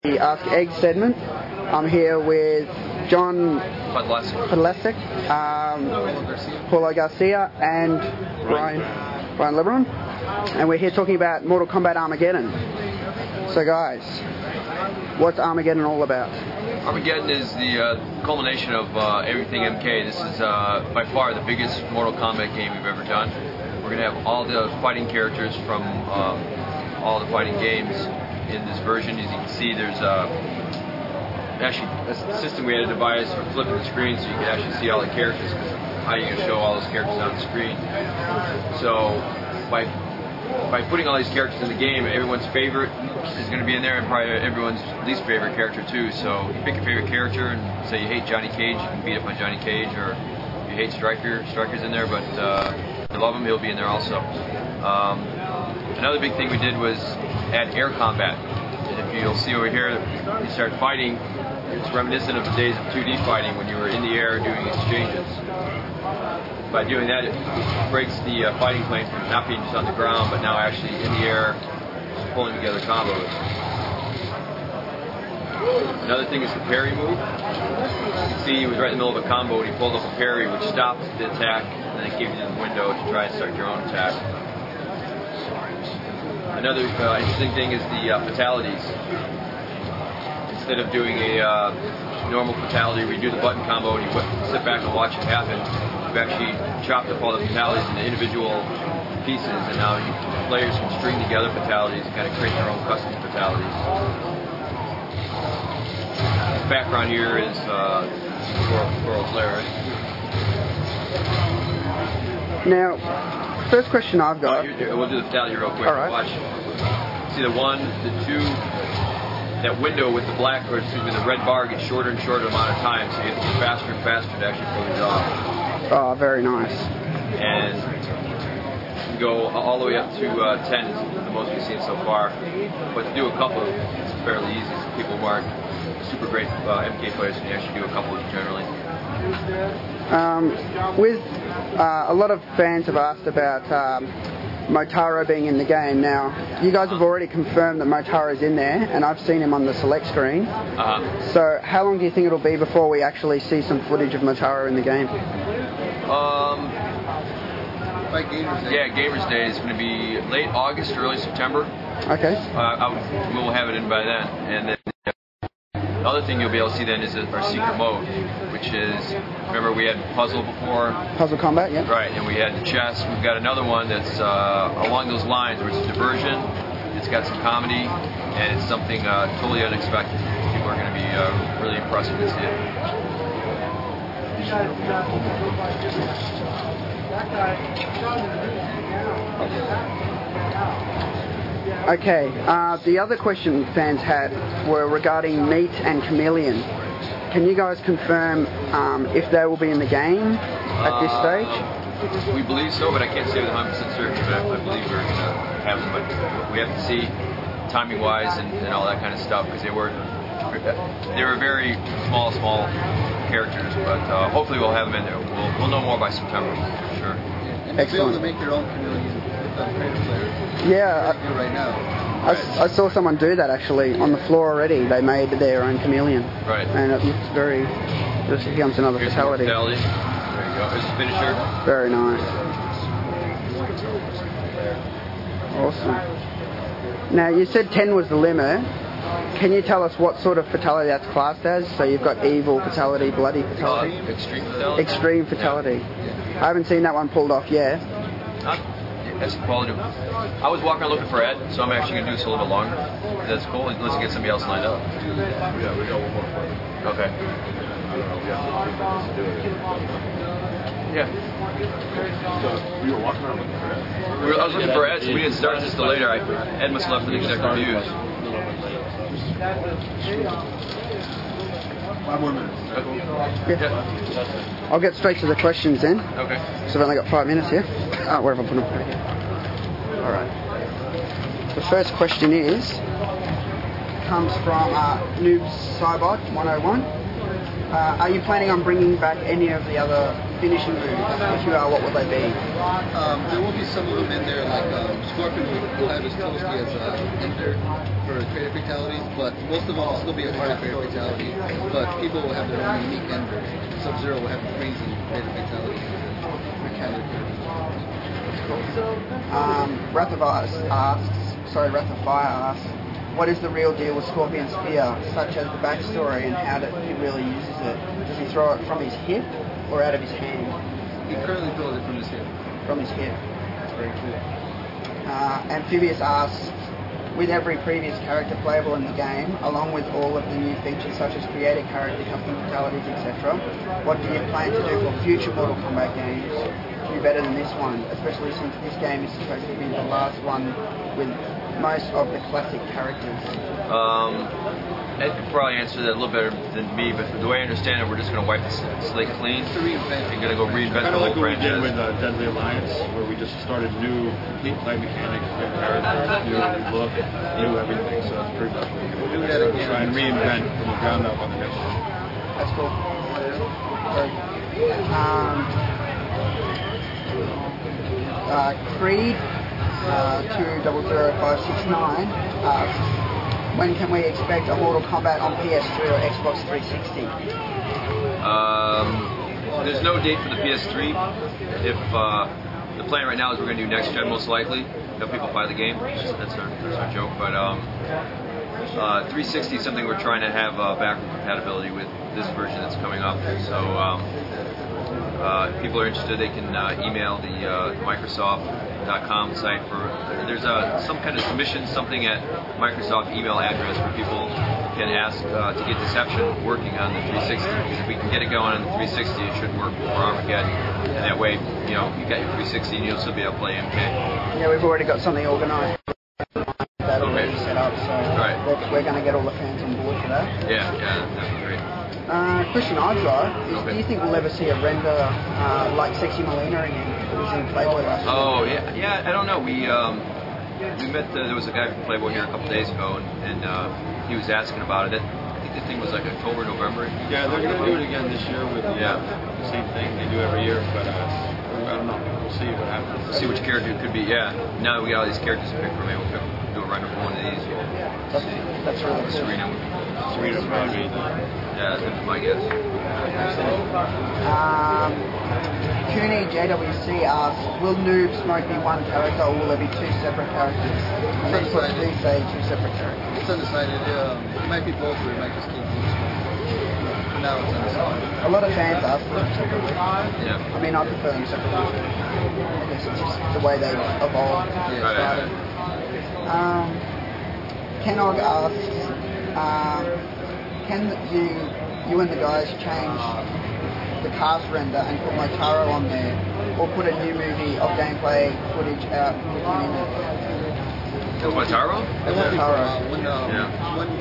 The Ask Egg segment. I'm here with John Podlasek, Paulo Garcia, and Ryan Lebaron, and we're here talking about Mortal Kombat Armageddon. So, guys, what's Armageddon all about? Armageddon is the culmination of everything MK. This is by far the biggest Mortal Kombat game we've ever done. We're going to have all the fighting characters from all the fighting games in this version. As you can see, there's actually a system we had to devise for flipping the screen so you can actually see all the characters, because how are you going to show all those characters on the screen? So by putting all these characters in the game, everyone's favorite is going to be in there, and probably everyone's least favorite character too. So you pick your favorite character, and say you hate Johnny Cage, you can beat up on Johnny Cage, or if you hate Striker's in there, but you love him, he'll be in there also. Another big thing we did was add air combat. And if you'll see over here, you start fighting, it's reminiscent of the days of 2D fighting when you were in the air doing exchanges. By doing that, it breaks the fighting plane from not being just on the ground, but now actually in the air, pulling together combos. Another thing is the parry move. You can see he was right in the middle of a combo and he pulled up a parry, which stopped the attack, and then it gave you the window to try and start your own attack. Another interesting thing is the fatalities. Instead of doing a normal fatality where you do the button combo and you sit back and watch it happen, we've actually chopped up all the fatalities into individual pieces, and now players can string together fatalities and kind of create their own custom fatalities. This background here is Coral Flare. Now, first question I've got. We'll do the fatality real quick. All right. Watch. See the one, the two, that window with the black, or excuse me, the red bar gets shorter and shorter amount of time, so you have to get faster and faster to actually pull these off. Oh, very nice. And you go all the way up to 10 is the most we've seen so far. But to do a couple, it's fairly easy. So people who aren't super great MK players can actually do a couple generally. With a lot of fans have asked about Motaro being in the game. Now, you guys have already confirmed that Motaro's in there, and I've seen him on the select screen. So how long do you think it'll be before we actually see some footage of Motaro in the game? By Gamers Day. Yeah, Gamers Day is going to be late August, early September. Okay. We'll have it in by then. And then the other thing you'll be able to see then is our secret mode, which is, remember we had puzzle before? Puzzle combat, yeah. Right, and we had the chess. We've got another one that's along those lines, where it's a diversion, it's got some comedy, and it's something totally unexpected. People are going to be really impressed when they see it. Okay, the other question fans had were regarding Meat and Chameleon. Can you guys confirm if they will be in the game at this stage? We believe so, but I can't say with 100% certainty, but I believe we're going to have them. But we have to see timing-wise and all that kind of stuff, because they were very small characters, but hopefully we'll have them in there. We'll know more by September, for sure. And you'll be able to make your own chameleon with creative players. Yeah, right now. I saw someone do that actually on the floor already. They made their own chameleon. Right. And it looks very. This becomes another fatality. There you go. Here's the finisher. Very nice. Awesome. Now you said 10 was the limit. Can you tell us what sort of fatality that's classed as? So you've got evil fatality, bloody fatality. Extreme fatality. Extreme fatality. Yeah. I haven't seen that one pulled off yet. That's quality. I was walking around looking for Ed, so I'm actually going to do this a little bit longer. That's cool, unless you get somebody else lined up. Yeah, we got one more for you. Okay. Yeah. So, we were walking around looking for Ed? I was looking for Ed, so we didn't start this till later. Ed must have left the exec reviews. 5 more minutes. I'll get straight to the questions then. Okay. So I've only got 5 minutes here. Where have I put them? Alright. The first question comes from Noob Cybot 101. Are you planning on bringing back any of the other finishing moves? If you are, what would they be? There will be some of them in there, like Scorpion will have his Toski as Ender for for creative fatalities, but most of them will still be a part of creative fatality. But people will have their own unique end version. Sub-Zero will have a crazy creative fatality mechanic. Wrath of Fire asks, what is the real deal with Scorpion's spear, such as the backstory, and how he really uses it? Does he throw it from his hip or out of his hand? He currently throws it from his hip. From his hip. That's very cool. Amphibious asks, with every previous character playable in the game, along with all of the new features such as creator character, custom fatalities, etc., what do you plan to do for future Mortal Kombat games to be better than this one, especially since this game is supposed to be the last one with most of the classic characters? Ed could probably answer that a little better than me, but the way I understand it, we're just going to wipe the slate clean. We're going to go reinvent the whole franchise. Kind of like what we did with Deadly Alliance, where we just started new, complete play mechanics, new characters, new look, new everything. So it's pretty much what we're going to do. Try and reinvent from the ground up on the next one. That's cool. Creed 200569 asks, when can we expect a Mortal Kombat on PS3 or Xbox 360? There's no date for the PS3. If the plan right now is we're going to do next gen most likely. If people buy the game, that's our joke. But 360 is something we're trying to have backward compatibility with this version that's coming up. So if people are interested, they can email the Microsoft.com site for. There's some kind of submission, something at Microsoft email address where people can ask to get Deception working on the 360. Because if we can get it going on the 360, it should work for Armageddon. And that way, you got your 360 and you'll still be able to play MK. Yeah, we've already got something organised. That already set up, so we're going to get all the fans on board for that. Yeah, that'd be great. Question I've got is, do you think we'll ever see a render like Sexy Molina again? It was in Playboy last year. Oh, yeah, I don't know. We met, there was a guy from Playboy here a couple days ago, and he was asking about it. I think the thing was like October, November. Yeah, they're going to do it again this year with the same thing they do every year, but I don't know. We'll see what happens. See which character it could be, Now that we got all these characters to pick from, maybe we could do a render for one of these. That's really cool. Serena probably. Yeah, that's my guess. Cooney JWC asks, will Noob Smoke be one character or will there be two separate characters? And then put these say two separate characters. It's undecided. It might be both or it might just keep Noob Smoke. For now, it's undecided. A lot of fans ask for them separately. Yeah. I mean, I prefer them separately. I guess it's just the way they've evolved. Right. Kenog asks, can you and the guys change the cast render and put Motaro on there, or put a new movie of gameplay footage out with him in it? Motaro?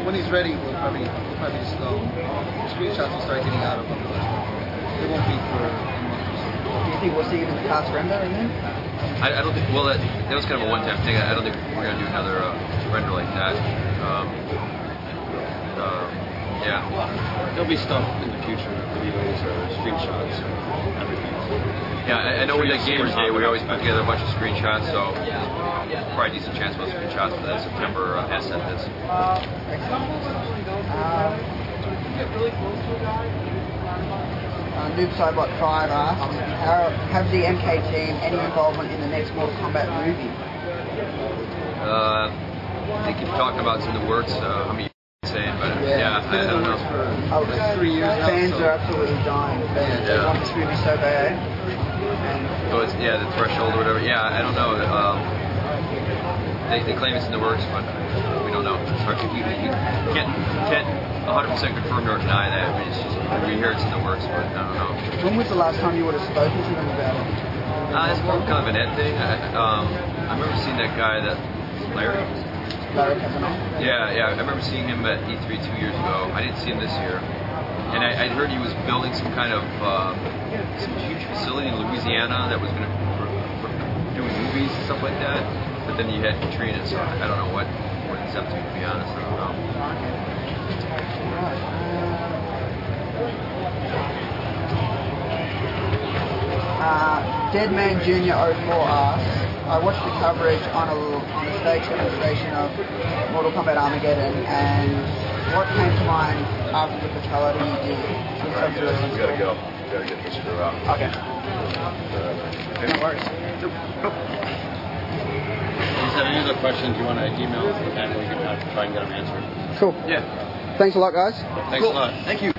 When he's ready, we'll probably just screenshots will start getting out of him. It won't be for a month or so. Do you think we'll see him in the cast render again? I don't think. Well, that was kind of a one-time thing. I don't think we're gonna do another render like that. There'll be stuff in the future, videos or screenshots or everything. Yeah, I know with the Gamers Day, we always put together a bunch of screenshots, so probably a decent chance we'll have screenshots for that September asset list. Excellent. Noobsibot 5 asks, have the MK team any involvement in the next Mortal Kombat movie? They keep talking about it's in the works. Saying, but I don't know. For like 3 years now. Fans are absolutely dying. They want this movie so bad. So it's the threshold or whatever. Yeah, I don't know. They claim it's in the works, but we don't know. It's hard to, you can't 100% confirm nor deny that. I mean, it's just we hear it's in the works, but I don't know. When was the last time you would have spoken to them about it? It's more kind of an Ed thing. I remember seeing that guy, Larry Kavanaugh? Yeah, I remember seeing him at E3 2 years ago. I didn't see him this year. And I'd heard he was building some kind of some huge facility in Louisiana that was going to doing movies and stuff like that. But then you had Katrina, so I don't know what it's up to be honest. I don't know. Deadman Jr. 04 asks, I watched the coverage on a stage demonstration of Mortal Kombat Armageddon, and what came to mind after the fatality you did with Sub-Zero? We gotta go. We gotta get this screw out. Okay. No worries. If you have any other questions you want to email us, and we can try and get them answered. Cool. Yeah. Thanks a lot, guys. Thanks a lot. Thank you.